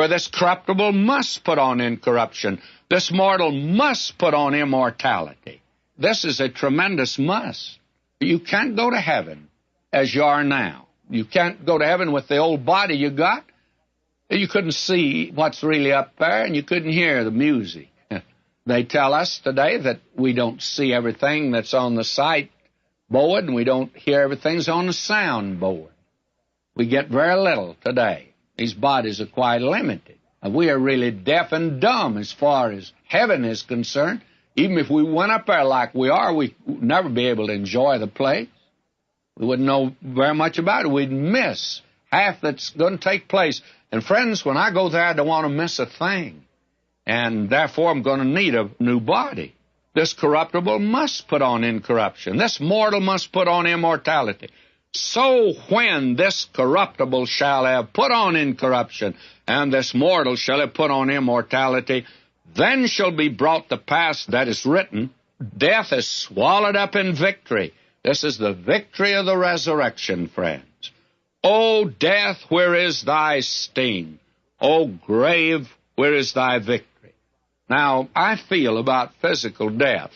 For this corruptible must put on incorruption. This mortal must put on immortality. This is a tremendous must. You can't go to heaven as you are now. You can't go to heaven with the old body you got. You couldn't see what's really up there, and you couldn't hear the music. They tell us today that we don't see everything that's on the sight board, and we don't hear everything that's on the sound board. We get very little today. These bodies are quite limited. We are really deaf and dumb as far as heaven is concerned. Even if we went up there like we are, we'd never be able to enjoy the place. We wouldn't know very much about it. We'd miss half that's going to take place. And friends, when I go there, I don't want to miss a thing. And therefore, I'm going to need a new body. This corruptible must put on incorruption. This mortal must put on immortality. So when this corruptible shall have put on incorruption, and this mortal shall have put on immortality, then shall be brought to pass that is written, death is swallowed up in victory. This is the victory of the resurrection, friends. O death, where is thy sting? O grave, where is thy victory? Now, I feel about physical death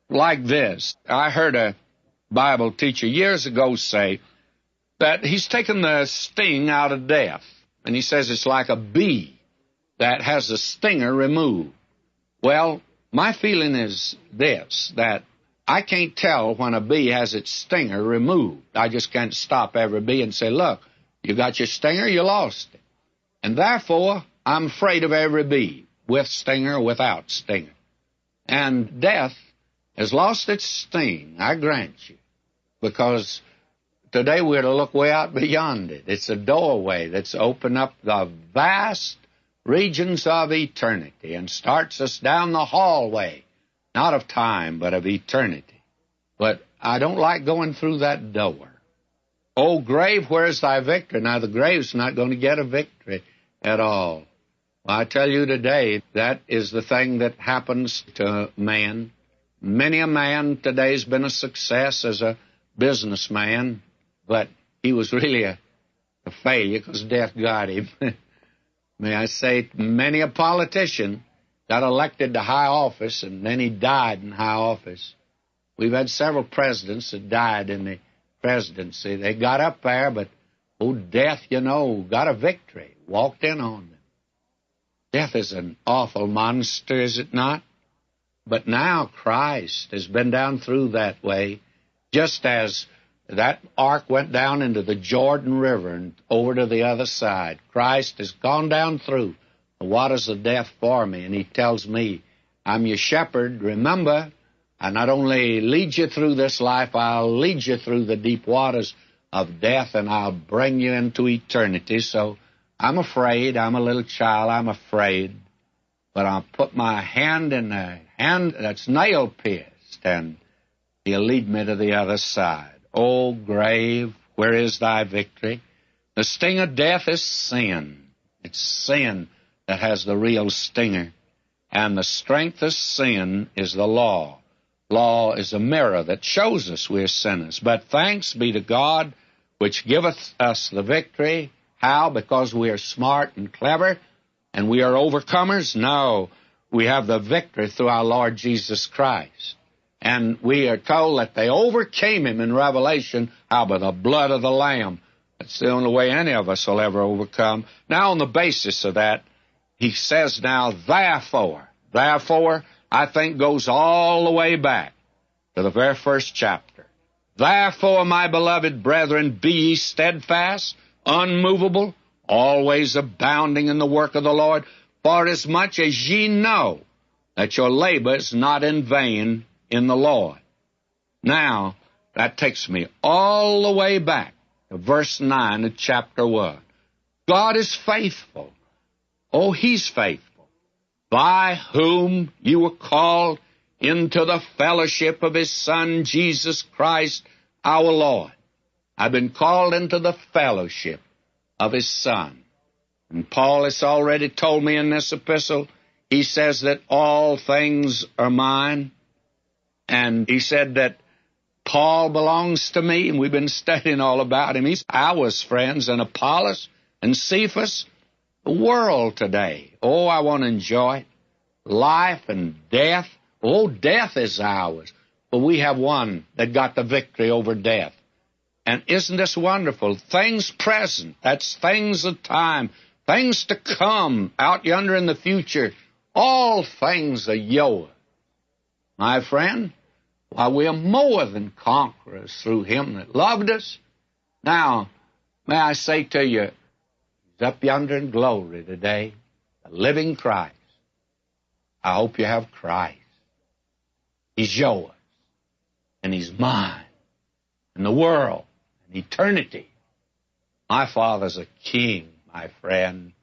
like this. I heard a Bible teacher years ago say that he's taken the sting out of death. And he says it's like a bee that has the stinger removed. Well, my feeling is this, that I can't tell when a bee has its stinger removed. I just can't stop every bee and say, look, you got your stinger, you lost it. And therefore, I'm afraid of every bee, with stinger or without stinger. And death has lost its sting, I grant you, because today we're to look way out beyond it. It's a doorway that's opened up the vast regions of eternity and starts us down the hallway, not of time, but of eternity. But I don't like going through that door. O grave, where is thy victory? Now, the grave's not going to get a victory at all. Well, I tell you today, that is the thing that happens to man. Many a man today has been a success as a businessman, but he was really a failure because death got him. May I say, many a politician got elected to high office, and then he died in high office. We've had several presidents that died in the presidency. They got up there, but, death, got a victory, walked in on them. Death is an awful monster, is it not? But now Christ has been down through that way, just as that ark went down into the Jordan River and over to the other side. Christ has gone down through the waters of death for me, and he tells me, I'm your shepherd. Remember, I not only lead you through this life, I'll lead you through the deep waters of death, and I'll bring you into eternity. So I'm afraid. I'm a little child. I'm afraid. But I'll put my hand in the hand that's nail-pierced, and he'll lead me to the other side. O grave, where is thy victory? The sting of death is sin. It's sin that has the real stinger. And the strength of sin is the law. Law is a mirror that shows us we're sinners. But thanks be to God, which giveth us the victory. How? Because we are smart and clever, and we are overcomers? No, we have the victory through our Lord Jesus Christ. And we are told that they overcame him in Revelation, how? By the blood of the Lamb. That's the only way any of us will ever overcome. Now, on the basis of that, he says now, therefore, I think goes all the way back to the very first chapter. Therefore, my beloved brethren, be ye steadfast, unmovable, always abounding in the work of the Lord, for as much as ye know that your labor is not in vain in the Lord. Now, that takes me all the way back to verse 9 of chapter 1. God is faithful. Oh, he's faithful. By whom you were called into the fellowship of his Son, Jesus Christ, our Lord. I've been called into the fellowship of his Son. And Paul has already told me in this epistle, he says that all things are mine. And he said that Paul belongs to me, and we've been studying all about him. He's ours, friends, and Apollos and Cephas. The world today, oh, I want to enjoy it. Life and death, oh, death is ours. But we have one that got the victory over death. And isn't this wonderful? Things present, that's things of time, things to come out yonder in the future, all things are yours. My friend, why, we are more than conquerors through him that loved us. Now, may I say to you, he's up yonder in glory today, the living Christ. I hope you have Christ. He's yours, and he's mine, and the world, and eternity. My Father's a king, my friend.